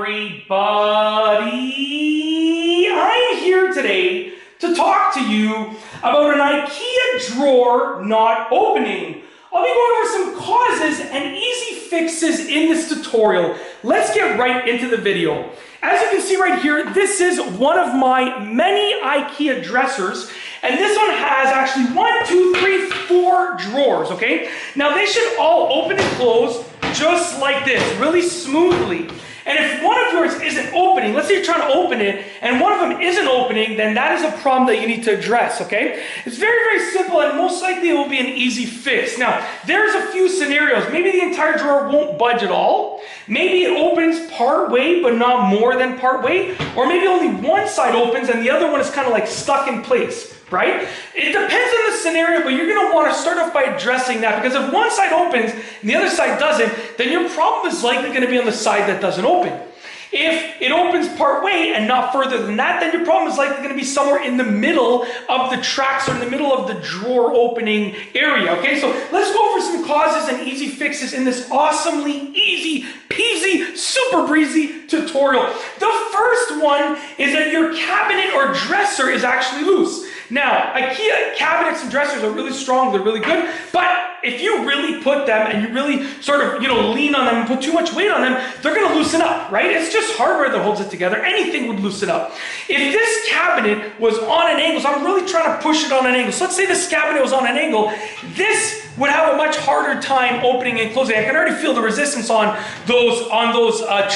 everybody! I'm here today to talk to you about an IKEA drawer not opening. I'll be going over some causes and easy fixes in this tutorial. Let's get right into the video. As you can see right here, this is one of my many IKEA dressers, and this one has actually 4 drawers, okay? Now they should all open and close just like this, really smoothly. And if one of yours isn't opening, let's say you're trying to open it, and one of them isn't opening, then that is a problem that you need to address, okay? It's very, very simple, and most likely it will be an easy fix. Now, there's a few scenarios. Maybe the entire drawer won't budge at all. Maybe it opens part way, but not more than part way. Or maybe only one side opens, and the other one is kind of like stuck in place. Right? It depends on the scenario, but you're going to want to start off by addressing that, because if one side opens and the other side doesn't, then your problem is likely going to be on the side that doesn't open. If it opens part way and not further than that, then your problem is likely going to be somewhere in the middle of the tracks or in the middle of the drawer opening area. Okay, so let's go over some causes and easy fixes in this awesomely easy peasy, super breezy tutorial. The first one is that your cabinet or dresser is actually loose. Now, IKEA cabinets and dressers are really strong, they're really good, but if you really put them and you really sort of, lean on them and put too much weight on them, they're going to loosen up, right? It's just hardware that holds it together. Anything would loosen up. If this cabinet was on an angle, so I'm really trying to push it on an angle. So let's say this cabinet was on an angle, this would have a much harder time opening and closing. I can already feel the resistance on those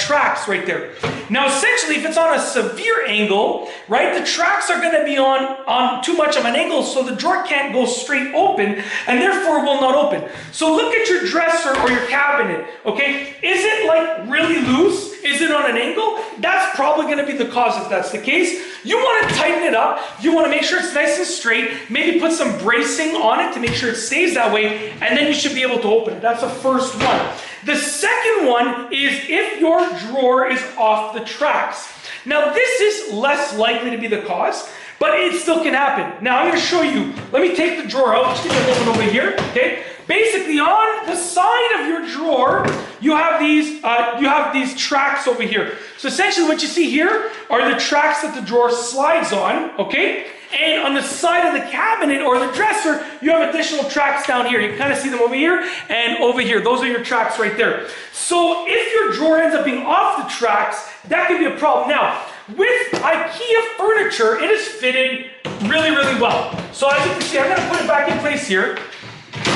tracks right there. Now, essentially, if it's on a severe angle, right, the tracks are going to be on too much of an angle, so the drawer can't go straight open, and therefore will not open. So look at your dresser or your cabinet, okay? Is it like really loose? Is it on an angle? That's probably going to be the cause if that's the case. You want to tighten it up. You want to make sure it's nice and straight. Maybe put some bracing on it to make sure it stays that way, and then you should be able to open it. That's the first one. The second one is if your drawer is off the tracks. Now, this is less likely to be the cause, but it still can happen. Now, I'm going to show you. Let me take the drawer out. Just give me a moment over here, okay? Basically, on the side of your drawer, you have these tracks over here. So essentially, what you see here are the tracks that the drawer slides on, okay? And on the side of the cabinet or the dresser, you have additional tracks down here. You can kind of see them over here and over here. Those are your tracks right there. So if your drawer ends up being off the tracks, that could be a problem. Now, with IKEA furniture, it is fitted really, really well. So as you can see, I'm going to put it back in place here.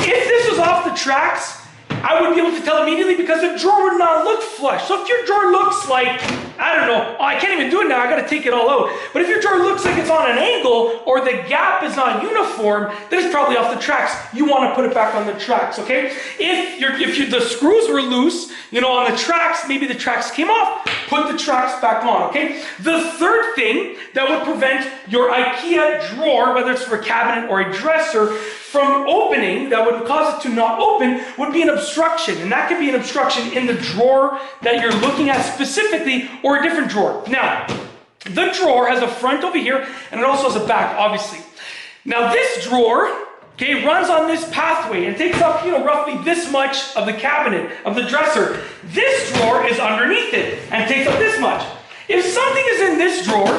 If this was off the tracks, I would be able to tell immediately because the drawer would not look flush. So if your drawer looks like, I don't know, I can't even do it now, I gotta take it all out. But if your drawer looks like it's on an angle or the gap is not uniform, then it's probably off the tracks. You wanna put it back on the tracks, okay? If the screws were loose, on the tracks, maybe the tracks came off, put the tracks back on, okay? The third thing that would prevent your IKEA drawer, whether it's for a cabinet or a dresser, from opening, that would cause it to not open, would be an obstruction. And that could be an obstruction in the drawer that you're looking at specifically, or a different drawer. Now, the drawer has a front over here, and it also has a back, obviously. Now, this drawer, okay, runs on this pathway and takes up, roughly this much of the cabinet, of the dresser. This drawer is underneath it and takes up this much. If something is in this drawer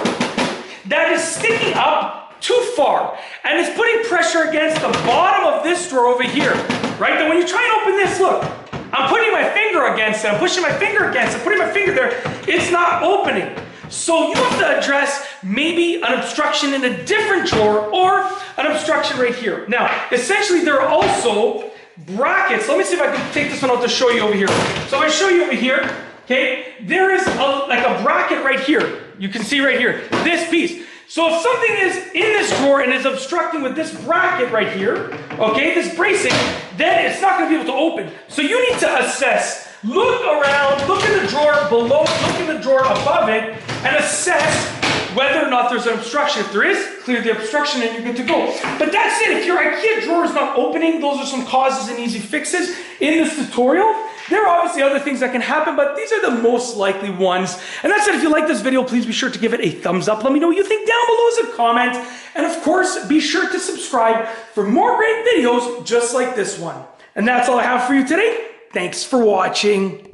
that is sticking up too far and it's putting pressure against the bottom of this drawer over here, right? Then when you try and open this, look, I'm putting my finger against it, I'm pushing my finger against it, putting my finger there, it's not opening. So you have to address maybe an obstruction in a different drawer or an obstruction right here. Now, essentially there are also brackets. Let me see if I can take this one out to show you over here. So I show you over here, okay? There is like a bracket right here. You can see right here, this piece. So if something is in this drawer and is obstructing with this bracket right here, okay, this bracing, then it's not going to be able to open. So you need to assess, look around, look in the drawer below, look in the drawer above it, and assess whether or not there's an obstruction. If there is, clear the obstruction and you're good to go. But that's it. If your IKEA drawer is not opening, those are some causes and easy fixes in this tutorial. There are obviously other things that can happen, but these are the most likely ones. And that's it. If you like this video, please be sure to give it a thumbs up. Let me know what you think down below as a comment. And of course, be sure to subscribe for more great videos just like this one. And that's all I have for you today. Thanks for watching.